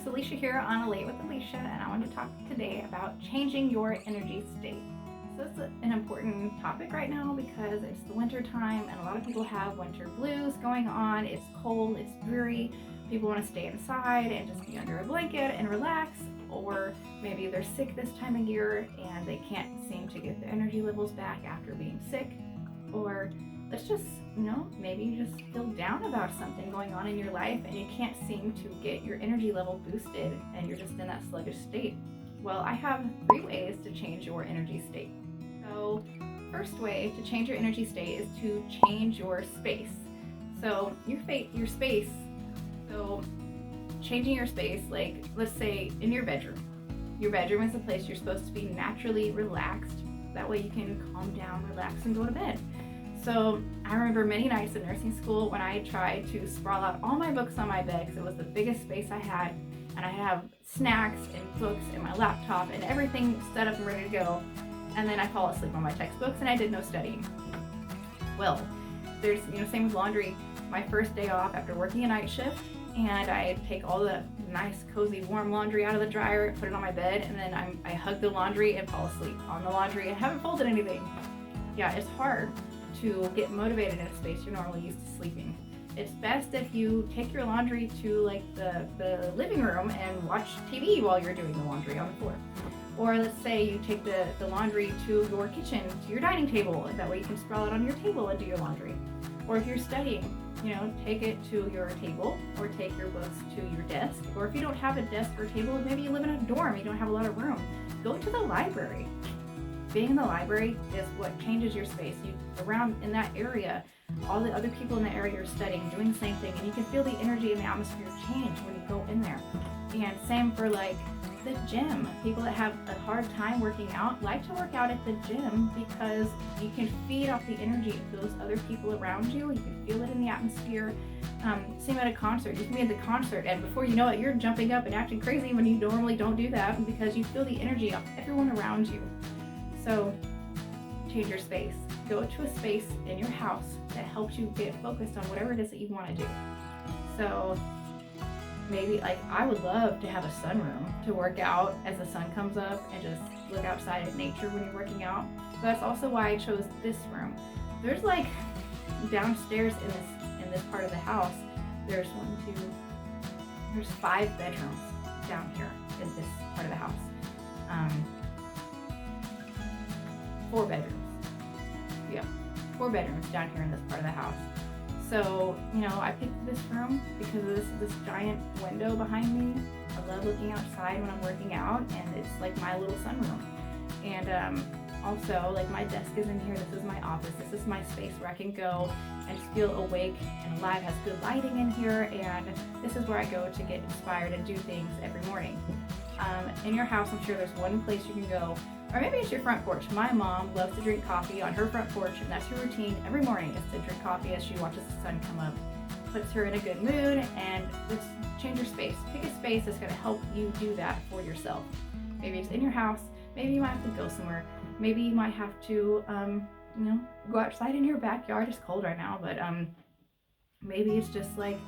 Alicia here on A Late with Alicia, and I want to talk today about changing your energy state. So this is an important topic right now because it's the winter time and a lot of people have winter blues going on. It's cold, it's dreary, people want to stay inside and just be under a blanket and relax, or maybe they're sick this time of year and they can't seem to get their energy levels back after being sick, or let's just, maybe you just feel down about something going on in your life and you can't seem to get your energy level boosted and you're just in that sluggish state. Well, I have 3 ways to change your energy state. So, first way to change your energy state is to change your space. So, your space, so changing your space, like let's say in your bedroom. Your bedroom is a place you're supposed to be naturally relaxed. That way you can calm down, relax, and go to bed. So I remember many nights in nursing school when I tried to sprawl out all my books on my bed because it was the biggest space I had, and I have snacks and books and my laptop and everything set up and ready to go, and then I fall asleep on my textbooks and I did no studying. Well, there's, same with laundry. My first day off after working a night shift, and I take all the nice, cozy, warm laundry out of the dryer, put it on my bed, and then I hug the laundry and fall asleep on the laundry and haven't folded anything. Yeah, it's hard to get motivated in a space you're normally used to sleeping. It's best if you take your laundry to like the living room and watch TV while you're doing the laundry on the floor. Or let's say you take the laundry to your kitchen, to your dining table, and that way you can sprawl it on your table and do your laundry. Or if you're studying, take it to your table or take your books to your desk. Or if you don't have a desk or table, maybe you live in a dorm, you don't have a lot of room, go to the library. Being in the library is what changes your space. You around in that area, all the other people in the area are studying, doing the same thing, and you can feel the energy and the atmosphere change when you go in there. And same for like the gym. People that have a hard time working out like to work out at the gym because you can feed off the energy of those other people around you. You can feel it in the atmosphere. Same at a concert. You can be at the concert and before you know it, you're jumping up and acting crazy when you normally don't do that because you feel the energy of everyone around you. So change your space. Go to a space in your house that helps you get focused on whatever it is that you want to do. So maybe like I would love to have a sunroom to work out as the sun comes up and just look outside at nature when you're working out. But that's also why I chose this room. There's like downstairs in this part of the house, there's 5 bedrooms down here in this part of the house. 4 bedrooms. Yeah, 4 bedrooms down here in this part of the house. So, I picked this room because of this giant window behind me. I love looking outside when I'm working out, and it's like my little sunroom. And also, like my desk is in here. This is my office. This is my space where I can go and just feel awake and alive. It has good lighting in here, and this is where I go to get inspired and do things every morning. In your house, I'm sure there's one place you can go, or maybe it's your front porch. My mom loves to drink coffee on her front porch, and that's her routine every morning is to drink coffee as she watches the sun come up. Puts her in a good mood, and let's change your space. Pick a space that's going to help you do that for yourself. Maybe it's in your house. Maybe you might have to go somewhere. Maybe you might have to, go outside in your backyard. It's cold right now, but maybe it's just like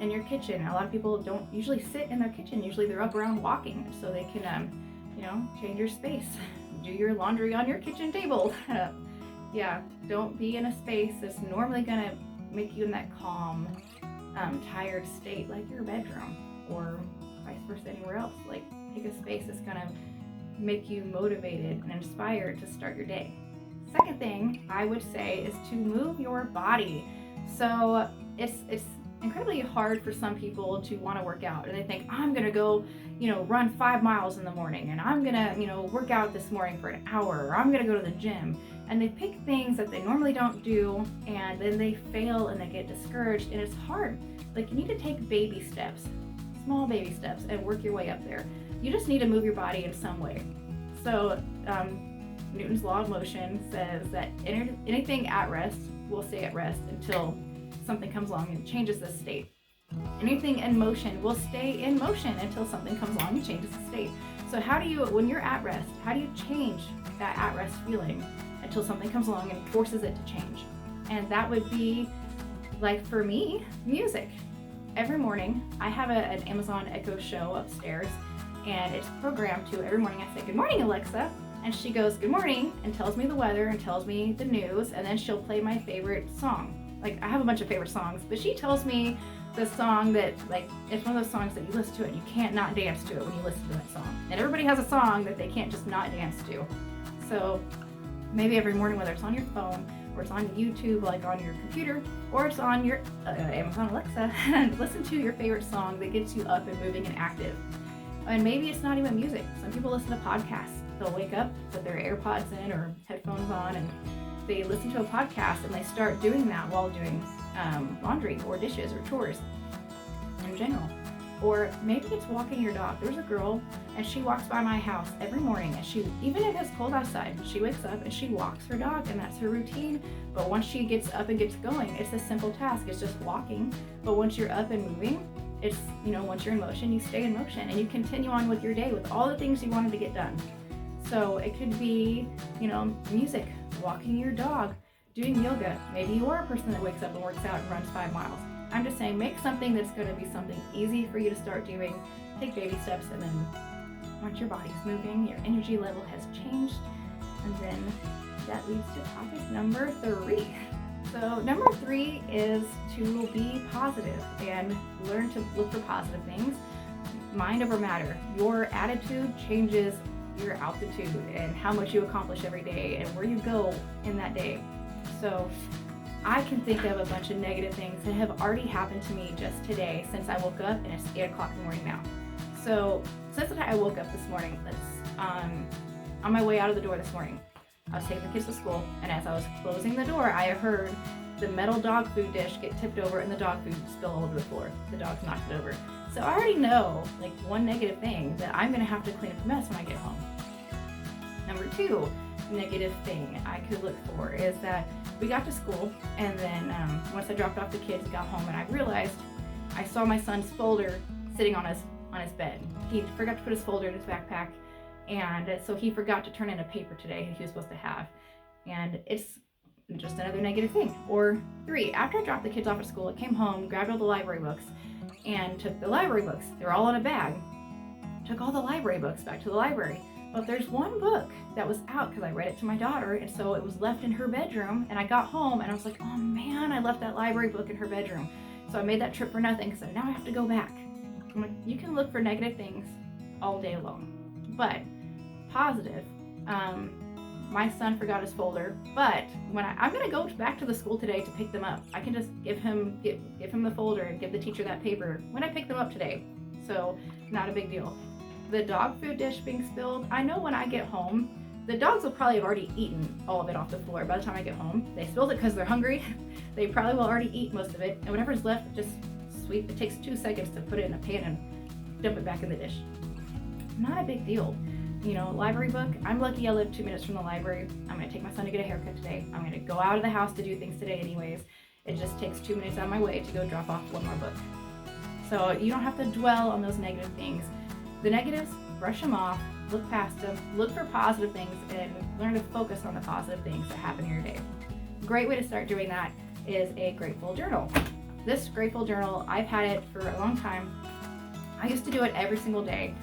in your kitchen. A lot of people don't usually sit in their kitchen. Usually they're up around walking, so they can, change your space. Do your laundry on your kitchen table. Yeah, don't be in a space that's normally gonna make you in that calm, tired state like your bedroom, or vice versa anywhere else. Like, pick a space that's gonna make you motivated and inspired to start your day. Second thing I would say is to move your body. So it's incredibly hard for some people to want to work out, and they think, I'm gonna go run 5 miles in the morning, and I'm gonna work out this morning for an hour, or I'm gonna go to the gym, and they pick things that they normally don't do, and then they fail and they get discouraged, and it's hard. Like, you need to take baby steps, small baby steps, and work your way up there. You just need to move your body in some way. So Newton's law of motion says that anything at rest will stay at rest until something comes along and changes the state. Anything in motion will stay in motion until something comes along and changes the state. So when you're at rest, how do you change that at rest feeling until something comes along and forces it to change? And that would be, like for me, music. every morning I have an Amazon Echo Show upstairs, and it's programmed to every morning I say, "Good morning, Alexa," and she goes, "Good morning," and tells me the weather and tells me the news, and then she'll play my favorite song. Like, I have a bunch of favorite songs, but she tells me the song that, like, it's one of those songs that you listen to it and you can't not dance to it when you listen to that song. And everybody has a song that they can't just not dance to. So maybe every morning, whether it's on your phone or it's on YouTube, like on your computer, or it's on your Amazon Alexa, listen to your favorite song that gets you up and moving and active. And maybe it's not even music. Some people listen to podcasts. They'll wake up, put their AirPods in or headphones on, and they listen to a podcast, and they start doing that while doing laundry or dishes or chores in general. Or maybe it's walking your dog. There's a girl, and she walks by my house every morning, and she, even if it's cold outside, she wakes up and she walks her dog, and that's her routine. But once she gets up and gets going, it's a simple task. It's just walking. But once you're up and moving, it's, once you're in motion, you stay in motion, and you continue on with your day with all the things you wanted to get done. So it could be, music, walking your dog, doing yoga. Maybe you are a person that wakes up and works out and runs 5 miles. I'm just saying, make something that's going to be something easy for you to start doing. Take baby steps, and then once your body's moving, your energy level has changed, and then that leads to topic number 3. So number 3 is to be positive and learn to look for positive things. Mind over matter. Your attitude changes your altitude and how much you accomplish every day and where you go in that day. So I can think of a bunch of negative things that have already happened to me just today since I woke up, and it's 8 o'clock in the morning now. So since I woke up this morning, on my way out of the door this morning, I was taking the kids to school, and as I was closing the door, I heard the metal dog food dish get tipped over and the dog food spill all over the floor. The dogs knocked it over. So I already know, one negative thing that I'm gonna have to clean up the mess when I get home. Number 2 negative thing I could look for is that we got to school, and then once I dropped off the kids, got home, and I realized I saw my son's folder sitting on his bed. He forgot to put his folder in his backpack, and so he forgot to turn in a paper today he was supposed to have. And it's just another negative thing. Or 3, after I dropped the kids off at school, I came home, grabbed all the library books, and took the library books. They're all in a bag. Took all the library books back to the library. But there's one book that was out because I read it to my daughter, and so it was left in her bedroom, and I got home and I was like, oh man, I left that library book in her bedroom. So I made that trip for nothing, so now I have to go back. I'm like, you can look for negative things all day long, but positive. My son forgot his folder, but when I'm gonna go back to the school today to pick them up, I can just give him the folder and give the teacher that paper when I pick them up today. So not a big deal. The dog food dish being spilled, I know when I get home, the dogs will probably have already eaten all of it off the floor by the time I get home. They spilled it because they're hungry. They probably will already eat most of it, and whatever's left, just sweep. It takes 2 seconds to put it in a pan and dump it back in the dish. Not a big deal. Library book, I'm lucky I live 2 minutes from the library. I'm gonna take my son to get a haircut today. I'm gonna go out of the house to do things today anyways. It just takes 2 minutes out of my way to go drop off one more book. So you don't have to dwell on those negative things. The negatives, brush them off, look past them, look for positive things, and learn to focus on the positive things that happen in your day. A great way to start doing that is a grateful journal. This grateful journal, I've had it for a long time. I used to do it every single day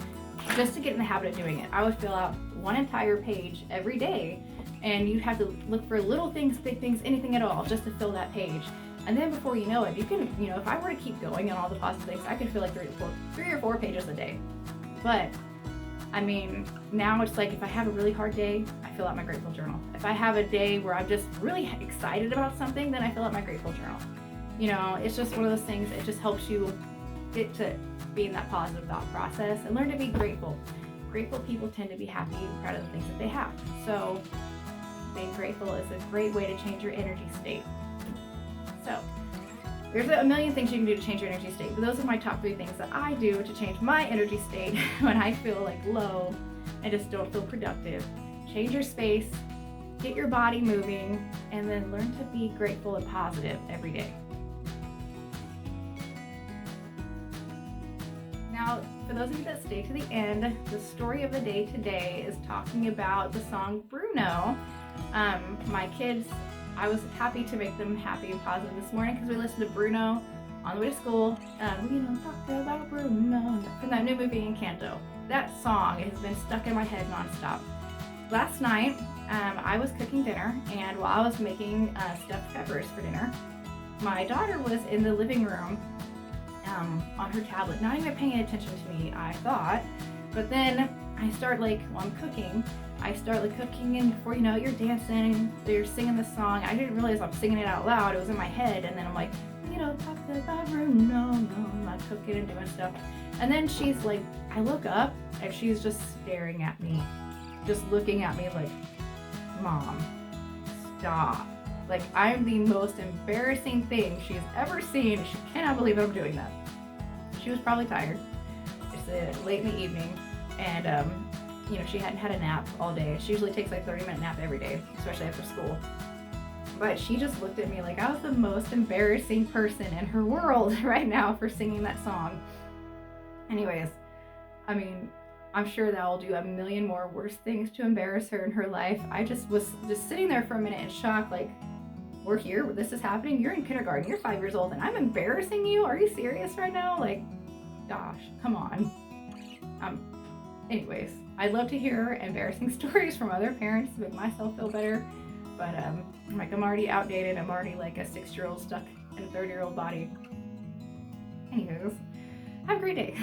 just to get in the habit of doing it. I would fill out one entire page every day, and you'd have to look for little things, big things, anything at all, just to fill that page. And then before you know it, you can, if I were to keep going on all the positive things, I could fill like 3 or 4 pages a day. But now it's like, if I have a really hard day, I fill out my grateful journal. If I have a day where I'm just really excited about something, then I fill out my grateful journal. It's just one of those things. It just helps you get to be in that positive thought process and learn to be grateful. Grateful people tend to be happy and proud of the things that they have. So being grateful is a great way to change your energy state. So there's a million things you can do to change your energy state, but those are my top 3 things that I do to change my energy state when I feel low and just don't feel productive. Change your space, get your body moving, and then learn to be grateful and positive every day. Now, for those of you that stay to the end, the story of the day today is talking about the song Bruno. My kids, I was happy to make them happy and positive this morning because we listened to Bruno on the way to school, talk about Bruno from that new movie Encanto. That song has been stuck in my head nonstop. Last night, I was cooking dinner, and while I was making stuffed peppers for dinner, my daughter was in the living room on her tablet, not even paying attention to me, I thought. But then I start while I'm cooking, I start cooking, and before you know it, you're dancing, you're singing the song. I didn't realize I'm singing it out loud. It was in my head, and then I'm like, talk about Bruno, I'm not cooking and doing stuff. And then she's like, I look up, and she's just staring at me, just looking at me like, Mom, stop. Like, I'm the most embarrassing thing she's ever seen. She cannot believe that I'm doing that. She was probably tired. It's late in the evening, and she hadn't had a nap all day. She usually takes 30-minute nap every day, especially after school. But she just looked at me like I was the most embarrassing person in her world right now for singing that song. Anyways, I'm sure that I'll do a million more worse things to embarrass her in her life. I just was sitting there for a minute in shock, like, we're here, this is happening, you're in kindergarten, you're 5 years old, and I'm embarrassing you? Are you serious right now? Like, gosh, come on. Anyways, I'd love to hear embarrassing stories from other parents to make myself feel better, but I'm already outdated. I'm already like a 6-year-old stuck in a 30-year-old body. Anyways, have a great day.